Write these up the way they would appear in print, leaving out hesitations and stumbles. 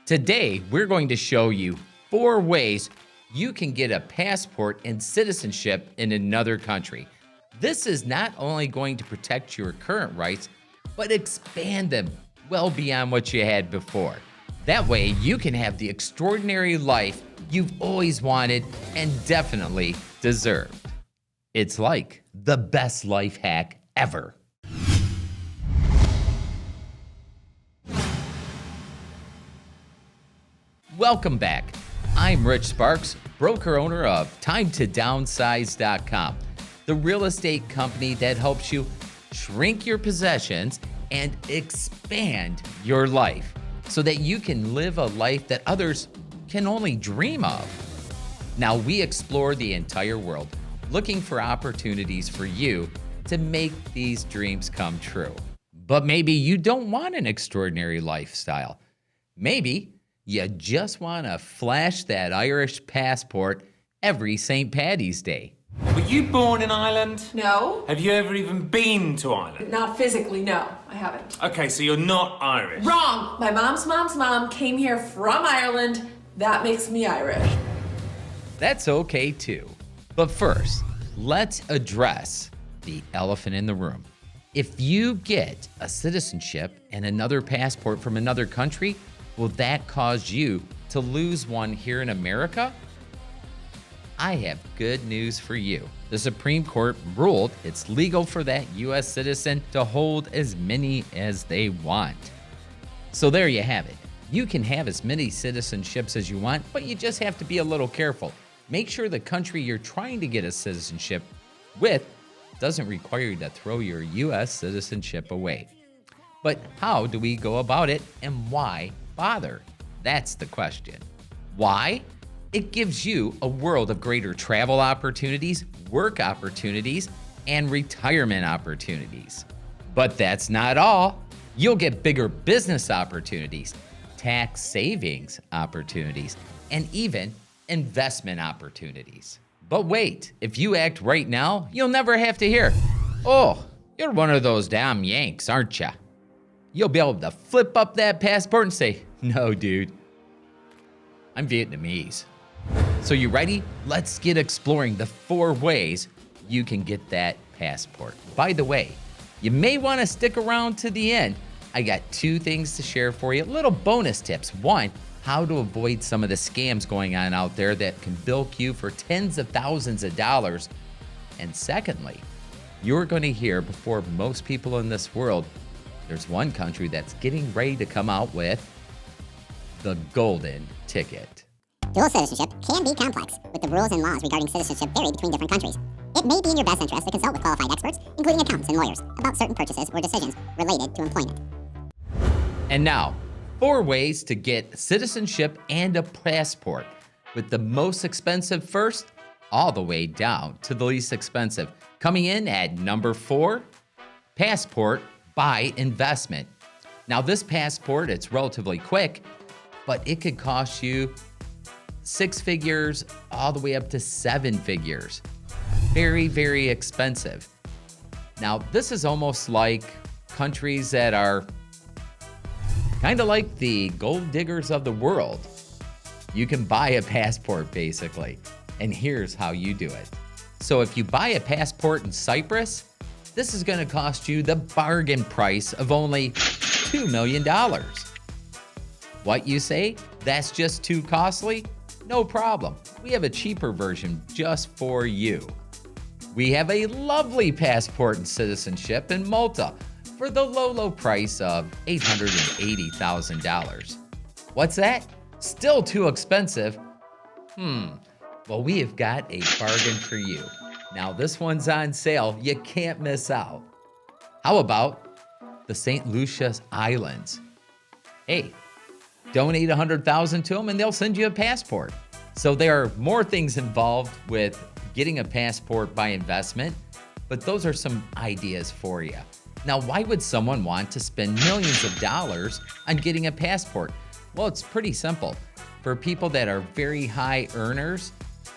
Today, we're going to show you 4 ways you can get a passport and citizenship in another country. This is not only going to protect your current rights, but expand them well beyond what you had before. That way, you can have the extraordinary life you've always wanted and definitely deserved. It's like the best life hack ever. Welcome back. I'm Rich Sparks, broker owner of TimeToDownsize.com, the real estate company that helps you shrink your possessions and expand your life so that you can live a life that others can only dream of. Now, we explore the entire world looking for opportunities for you to make these dreams come true. But maybe you don't want an extraordinary lifestyle. Maybe you just want to flash that Irish passport every St. Paddy's Day. Were you born in Ireland? No. Have you ever even been to Ireland? Not physically, no. I haven't. Okay, so you're not Irish. Wrong! My mom's mom came here from Ireland. That makes me Irish. That's okay too. But first, let's address the elephant in the room. If you get a citizenship and another passport from another country, will that cause you to lose one here in America? I have good news for you. The Supreme Court ruled it's legal for that U.S. citizen to hold as many as they want. So there you have it. You can have as many citizenships as you want, but you just have to be a little careful. Make sure the country you're trying to get a citizenship with doesn't require you to throw your U.S. citizenship away. But how do we go about it, and why bother? That's the question. Why? It gives you a world of greater travel opportunities, work opportunities, and retirement opportunities. But that's not all. You'll get bigger business opportunities, tax savings opportunities, and even investment opportunities. But wait, if you act right now, you'll never have to hear, "Oh, you're one of those damn Yanks, aren't ya?" You'll be able to flip up that passport and say, "No, dude, I'm Vietnamese." So you ready? Let's get exploring the 4 ways you can get that passport. By the way, you may want to stick around to the end. I got 2 things to share for you, little bonus tips. 1, how to avoid some of the scams going on out there that can bilk you for tens of thousands of dollars. And secondly, you're going to hear before most people in this world, there's one country that's getting ready to come out with the golden ticket. Dual citizenship can be complex, with the rules and laws regarding citizenship vary between different countries. It may be in your best interest to consult with qualified experts, including accountants and lawyers, about certain purchases or decisions related to employment. And now, 4 ways to get citizenship and a passport, with the most expensive first, all the way down to the least expensive. Coming in at number 4, passport by investment. Now, this passport, it's relatively quick, but it could cost you 6 figures all the way up to 7 figures. Very, very expensive. Now, this is almost like countries that are kind of like the gold diggers of the world. You can buy a passport basically, and here's how you do it. So if you buy a passport in Cyprus, this is going to cost you the bargain price of only $2 million. What, you say? That's just too costly? No problem. We have a cheaper version just for you. We have a lovely passport and citizenship in Malta for the low price of $880,000. What's that? Still too expensive? Well, we have got a bargain for you. Now, this one's on sale. You can't miss out. How about the St. Lucia Islands? Hey, donate $100,000 to them and they'll send you a passport. So there are more things involved with getting a passport by investment, but those are some ideas for you. Now, why would someone want to spend millions of dollars on getting a passport? Well, it's pretty simple. For people that are very high earners,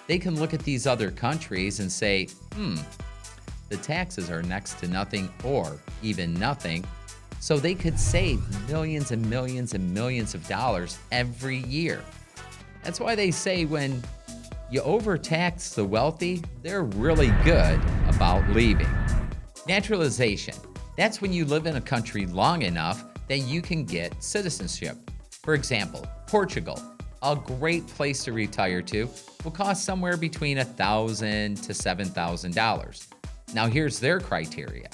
they can look at these other countries and say, the taxes are next to nothing or even nothing. so they could save millions and millions and millions of dollars every year. That's why they say when you overtax the wealthy, they're really good about leaving. Naturalization. That's when you live in a country long enough that you can get citizenship. For example, Portugal, a great place to retire to, will cost somewhere between $1,000 to $7,000. Now here's their criteria.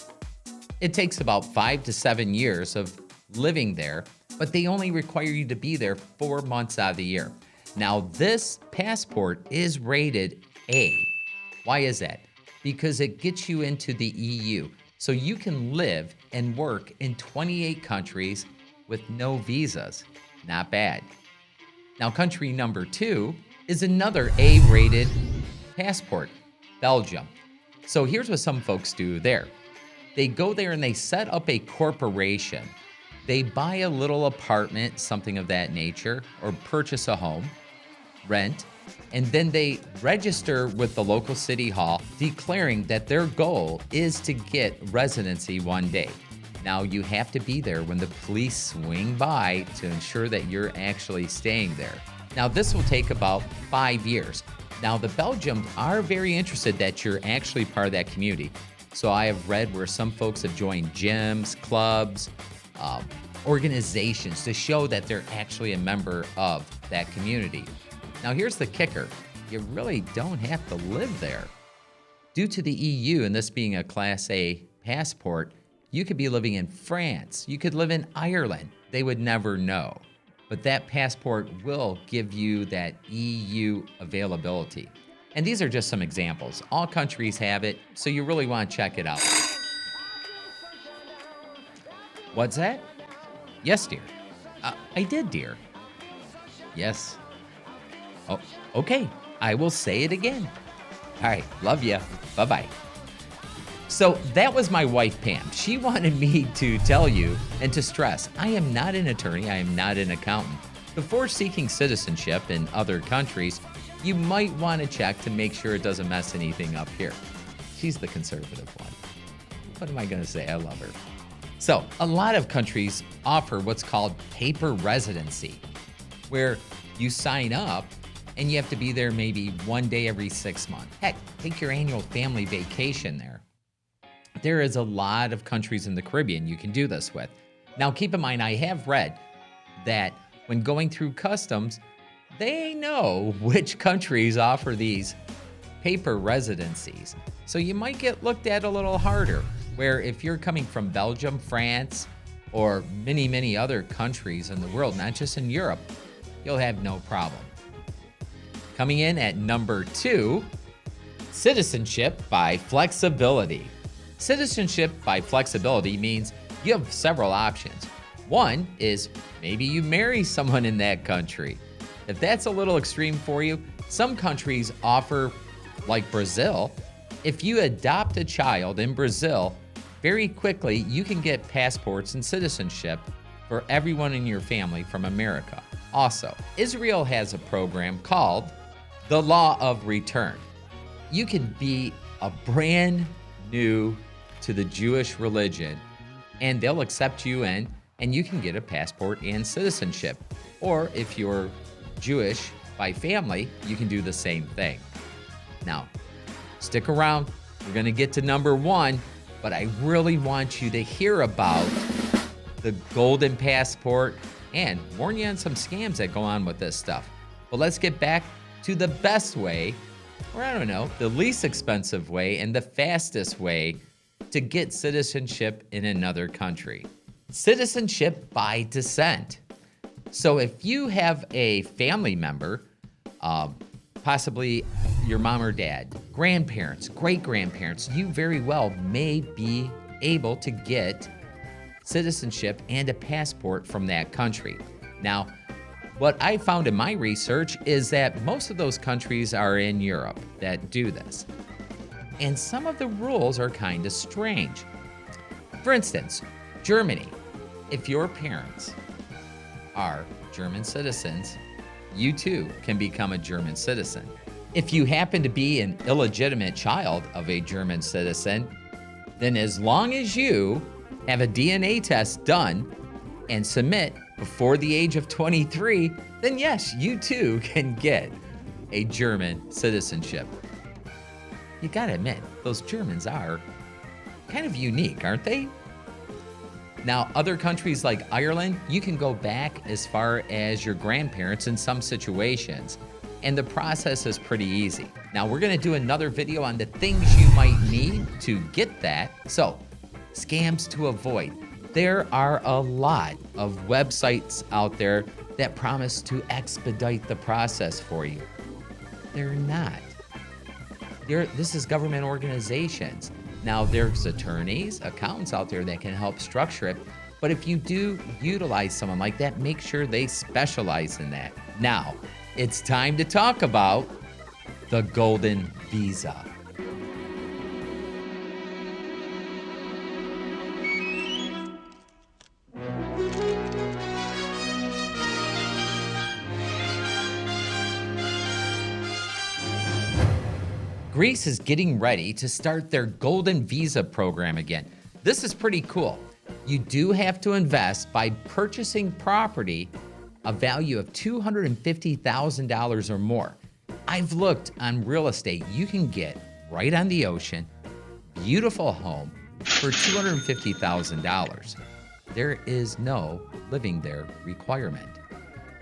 It takes about 5 to 7 years of living there, but they only require you to be there 4 months out of the year. Now this passport is rated A. Why is that? Because it gets you into the EU. So you can live and work in 28 countries with no visas. Not bad. Now, country number 2 is another A-rated passport, Belgium. So here's what some folks do there. They go there and they set up a corporation. They buy a little apartment, something of that nature, or purchase a home, rent, and then they register with the local city hall, declaring that their goal is to get residency one day. Now, you have to be there when the police swing by to ensure that you're actually staying there. Now, this will take about 5 years. Now, the Belgians are very interested that you're actually part of that community. So I have read where some folks have joined gyms, clubs, organizations to show that they're actually a member of that community. Now, here's the kicker. You really don't have to live there. Due to the EU and this being a Class A passport, you could be living in France. You could live in Ireland. They would never know. But that passport will give you that EU availability. And these are just some examples. All countries have it, so you really want to check it out. What's that? Yes, dear. I did, dear. Yes. Oh, okay. I will say it again. All right. Love ya. Bye-bye. So that was my wife, Pam. She wanted me to tell you and to stress, I am not an attorney. I am not an accountant. Before seeking citizenship in other countries, you might want to check to make sure it doesn't mess anything up here. She's the conservative one. What am I going to say? I love her. So a lot of countries offer what's called paper residency, where you sign up and you have to be there maybe one day every 6 months. Heck, take your annual family vacation there. There is a lot of countries in the Caribbean you can do this with. Now, keep in mind, I have read that when going through customs, they know which countries offer these paper residencies. So you might get looked at a little harder, where if you're coming from Belgium, France, or many, many other countries in the world, not just in Europe, you'll have no problem. Coming in at number 2, citizenship by flexibility. Citizenship by flexibility means you have several options. One is maybe you marry someone in that country. If that's a little extreme for you, some countries offer, like Brazil, if you adopt a child in Brazil, very quickly you can get passports and citizenship for everyone in your family from America. Also, Israel has a program called the Law of Return. You can be a brand new to the Jewish religion, and they'll accept you in, and you can get a passport and citizenship. Or if you're Jewish by family, you can do the same thing. Now, stick around. We're going to get to number 1, but I really want you to hear about the golden passport and warn you on some scams that go on with this stuff. But let's get back to the best way, or I don't know, the least expensive way and the fastest way to get citizenship in another country. Citizenship by descent. So if you have a family member, possibly your mom or dad, grandparents, great-grandparents, you very well may be able to get citizenship and a passport from that country. Now, what I found in my research is that most of those countries are in Europe that do this. And some of the rules are kind of strange. For instance, Germany. If your parents are German citizens, you too can become a German citizen. If you happen to be an illegitimate child of a German citizen, then as long as you have a DNA test done, and submit before the age of 23, then yes, you too can get a German citizenship. You gotta admit, those Germans are kind of unique, aren't they? Now, other countries like Ireland, you can go back as far as your grandparents in some situations, and the process is pretty easy. Now, we're gonna do another video on the things you might need to get that. So, scams to avoid. There are a lot of websites out there that promise to expedite the process for you. They're not. This is government organizations. Now, there's attorneys, accountants out there that can help structure it, but if you do utilize someone like that, make sure they specialize in that. Now, it's time to talk about the golden visa. Greece is getting ready to start their golden visa program again. This is pretty cool. You do have to invest by purchasing property a value of $250,000 or more. I've looked on real estate. You can get right on the ocean, beautiful home for $250,000. There is no living there requirement.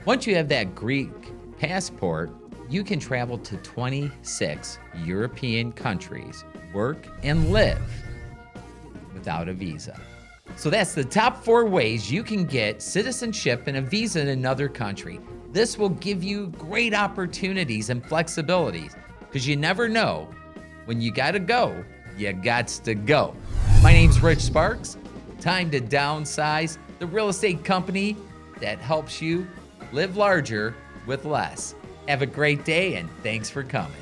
Once you have that Greek passport, you can travel to 26 European countries, work and live without a visa. So that's the top 4 ways you can get citizenship and a visa in another country. This will give you great opportunities and flexibilities because you never know when you gotta go, you gots to go. My name's Rich Sparks. Time to downsize, the real estate company that helps you live larger with less. Have a great day and thanks for coming.